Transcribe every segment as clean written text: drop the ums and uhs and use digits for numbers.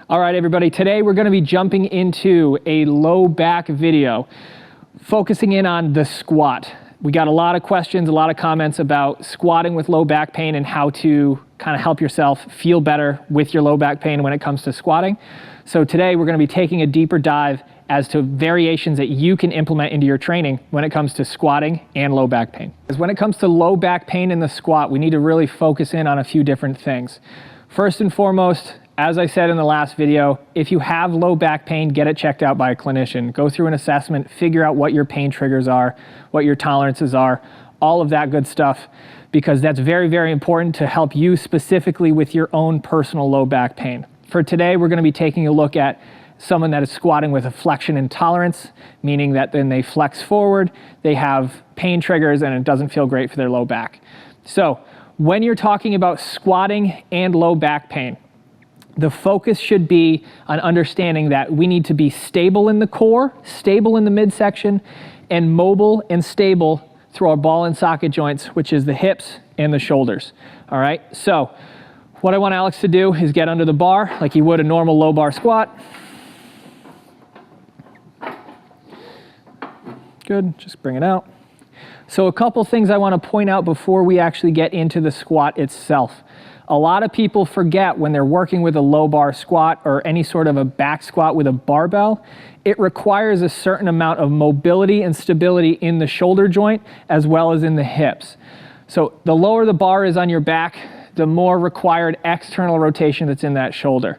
All right, everybody, today we're going to be jumping into a low back video, focusing in on the squat. We got a lot of questions, a lot of comments about squatting with low back pain and how to kind of help yourself feel better with your low back pain when it comes to squatting. So today we're going to be taking a deeper dive as to variations that you can implement into your training when it comes to squatting and low back pain. Because when it comes to low back pain in the squat, we need to really focus in on a few different things. First and foremost, as I said in the last video, if you have low back pain, get it checked out by a clinician. Go through an assessment, figure out what your pain triggers are, what your tolerances are, all of that good stuff, because that's very, very important to help you specifically with your own personal low back pain. For today, we're going to be taking a look at someone that is squatting with a flexion intolerance, meaning that then they flex forward, they have pain triggers, and it doesn't feel great for their low back. So when you're talking about squatting and low back pain, the focus should be on understanding that we need to be stable in the core, stable in the midsection, and mobile and stable through our ball and socket joints, which is the hips and the shoulders. All right, so what I want Alex to do is get under the bar like he would a normal low bar squat. Good, just bring it out. So a couple things I want to point out before we actually get into the squat itself. A lot of people forget when they're working with a low bar squat or any sort of a back squat with a barbell, it requires a certain amount of mobility and stability in the shoulder joint as well as in the hips. So the lower the bar is on your back, the more required external rotation that's in that shoulder.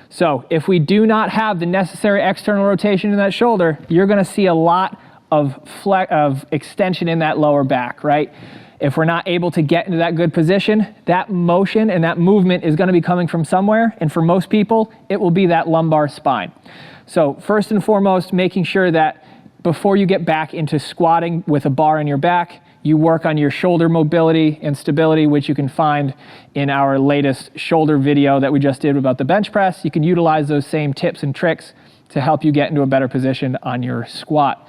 So if we do not have the necessary external rotation in that shoulder, you're going to see a lot of extension in that lower back, right? If we're not able to get into that good position, that motion and that movement is going to be coming from somewhere, and for most people, it will be that lumbar spine. So first and foremost, making sure that before you get back into squatting with a bar on your back, you work on your shoulder mobility and stability, which you can find in our latest shoulder video that we just did about the bench press. You can utilize those same tips and tricks to help you get into a better position on your squat.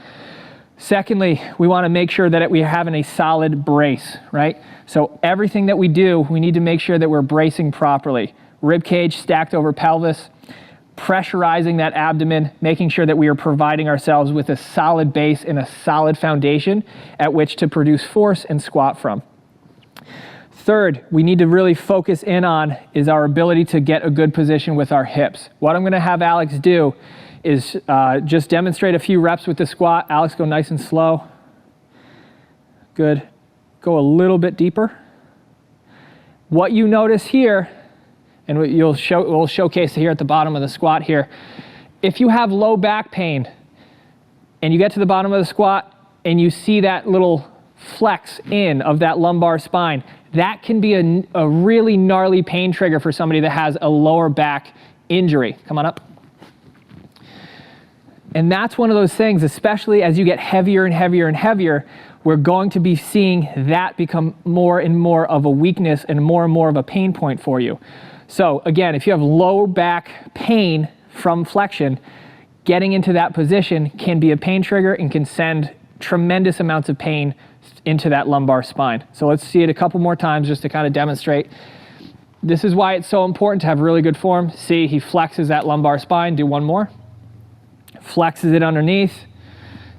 Secondly, we want to make sure that we're having a solid brace, right? So everything that we do, we need to make sure that we're bracing properly. Rib cage stacked over pelvis, pressurizing that abdomen, making sure that we are providing ourselves with a solid base and a solid foundation at which to produce force and squat from. Third, we need to really focus in on is our ability to get a good position with our hips. What I'm going to have Alex do is just demonstrate a few reps with the squat. Alex, go nice and slow. Good. Go a little bit deeper. What you notice here, and we'll showcase here at the bottom of the squat here, if you have low back pain and you get to the bottom of the squat and you see that little flex in of that lumbar spine, that can be a really gnarly pain trigger for somebody that has a lower back injury. Come on up. And that's one of those things, especially as you get heavier and heavier and heavier, we're going to be seeing that become more and more of a weakness and more of a pain point for you. So again, if you have low back pain from flexion, getting into that position can be a pain trigger and can send tremendous amounts of pain into that lumbar spine. So let's see it a couple more times just to kind of demonstrate. This is why it's so important to have really good form. See, he flexes that lumbar spine. Do one more. Flexes it underneath.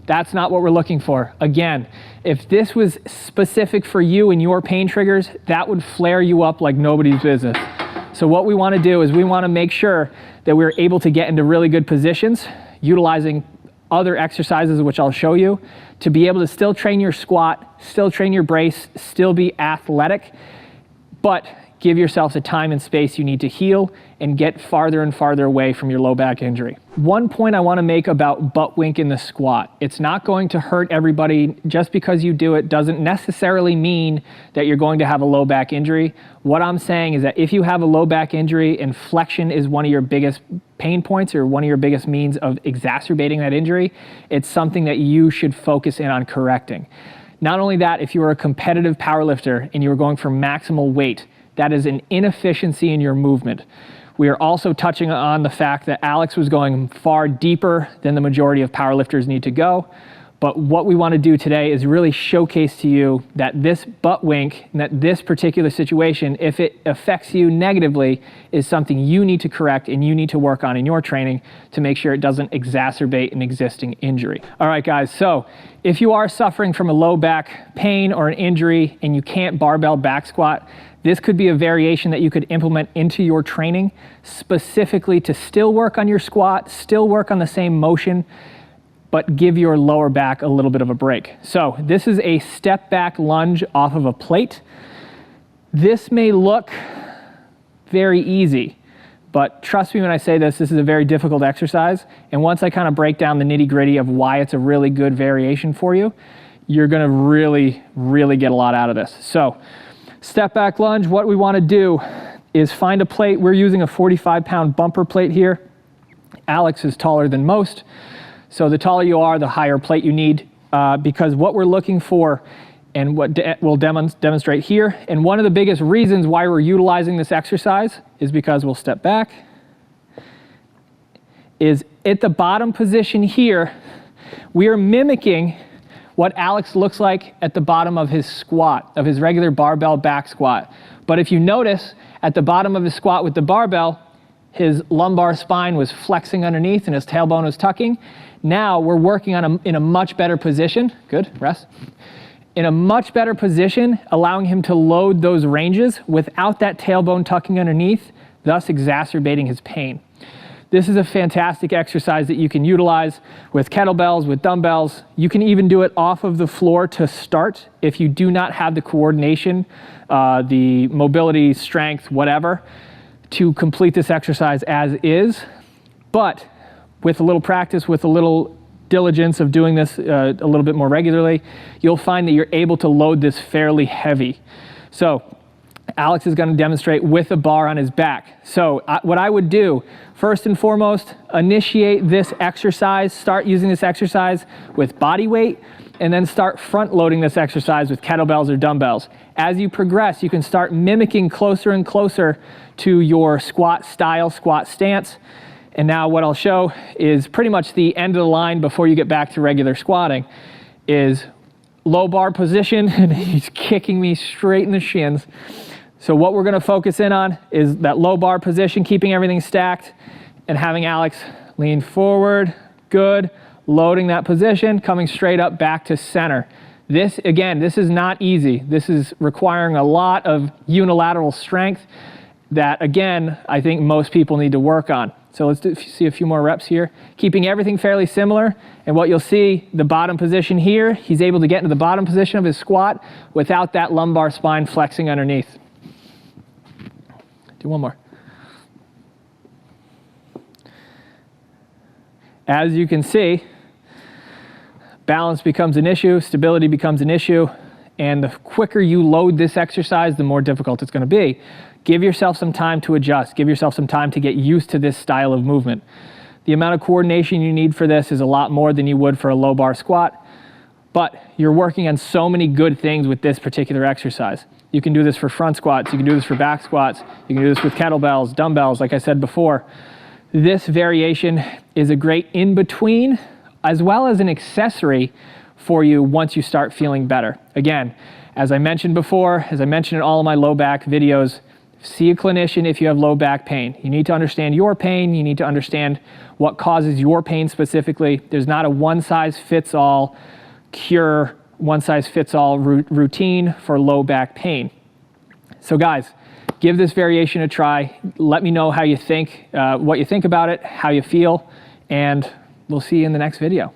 That's not what we're looking for. Again, if this was specific for you and your pain triggers, that would flare you up like nobody's business. So what we want to do is we want to make sure that we're able to get into really good positions, utilizing other exercises, which I'll show you, to be able to still train your squat, still train your brace, still be athletic, but give yourself the time and space you need to heal and get farther and farther away from your low back injury. One point I want to make about butt wink in the squat. It's not going to hurt everybody. Just because you do it doesn't necessarily mean that you're going to have a low back injury. What I'm saying is that if you have a low back injury and flexion is one of your biggest pain points or one of your biggest means of exacerbating that injury, it's something that you should focus in on correcting. Not only that, if you are a competitive powerlifter and you are going for maximal weight, that is an inefficiency in your movement. We are also touching on the fact that Alex was going far deeper than the majority of powerlifters need to go. But what we want to do today is really showcase to you that this butt wink, and that this particular situation, if it affects you negatively, is something you need to correct and you need to work on in your training to make sure it doesn't exacerbate an existing injury. All right, guys, so if you are suffering from a low back pain or an injury and you can't barbell back squat, this could be a variation that you could implement into your training specifically to still work on your squat, still work on the same motion, but give your lower back a little bit of a break. So this is a step back lunge off of a plate. This may look very easy, but trust me when I say this is a very difficult exercise. And once I kind of break down the nitty gritty of why it's a really good variation for you, you're gonna really, really get a lot out of this. So step back lunge, what we wanna do is find a plate. We're using a 45-pound bumper plate here. Alex is taller than most. So the taller you are, the higher plate you need, because what we're looking for, and what we'll demonstrate here, and one of the biggest reasons why we're utilizing this exercise is because we'll step back, is at the bottom position here, we are mimicking what Alex looks like at the bottom of his squat, of his regular barbell back squat. But if you notice, at the bottom of his squat with the barbell, his lumbar spine was flexing underneath and his tailbone was tucking. Now we're working on in a much better position. Good, rest. In a much better position, allowing him to load those ranges without that tailbone tucking underneath, thus exacerbating his pain. This is a fantastic exercise that you can utilize with kettlebells, with dumbbells. You can even do it off of the floor to start if you do not have the coordination, the mobility, strength, whatever, to complete this exercise as is. But with a little practice, with a little diligence of doing this a little bit more regularly, you'll find that you're able to load this fairly heavy. So Alex is going to demonstrate with a bar on his back. So what I would do, first and foremost, initiate this exercise, start using this exercise with body weight, and then start front loading this exercise with kettlebells or dumbbells. As you progress, you can start mimicking closer and closer to your squat style, squat stance. And now what I'll show is pretty much the end of the line before you get back to regular squatting is low bar position, and he's kicking me straight in the shins. So what we're gonna focus in on is that low bar position, keeping everything stacked and having Alex lean forward, good, loading that position, coming straight up back to center. This, again, this is not easy. This is requiring a lot of unilateral strength that, again, I think most people need to work on. So let's see a few more reps here. Keeping everything fairly similar, and what you'll see, the bottom position here, he's able to get into the bottom position of his squat without that lumbar spine flexing underneath. Do one more. As you can see, balance becomes an issue, stability becomes an issue, and the quicker you load this exercise, the more difficult it's going to be. Give yourself some time to adjust. Give yourself some time to get used to this style of movement. The amount of coordination you need for this is a lot more than you would for a low bar squat, but you're working on so many good things with this particular exercise. You can do this for front squats, you can do this for back squats, you can do this with kettlebells, dumbbells, like I said before. This variation is a great in-between as well as an accessory for you once you start feeling better. Again, as I mentioned before, as I mentioned in all of my low back videos, see a clinician if you have low back pain. You need to understand your pain. You need to understand what causes your pain specifically. There's not a one-size-fits-all cure, one-size-fits-all routine for low back pain. So guys, give this variation a try. Let me know how you think, what you think about it, how you feel, and we'll see you in the next video.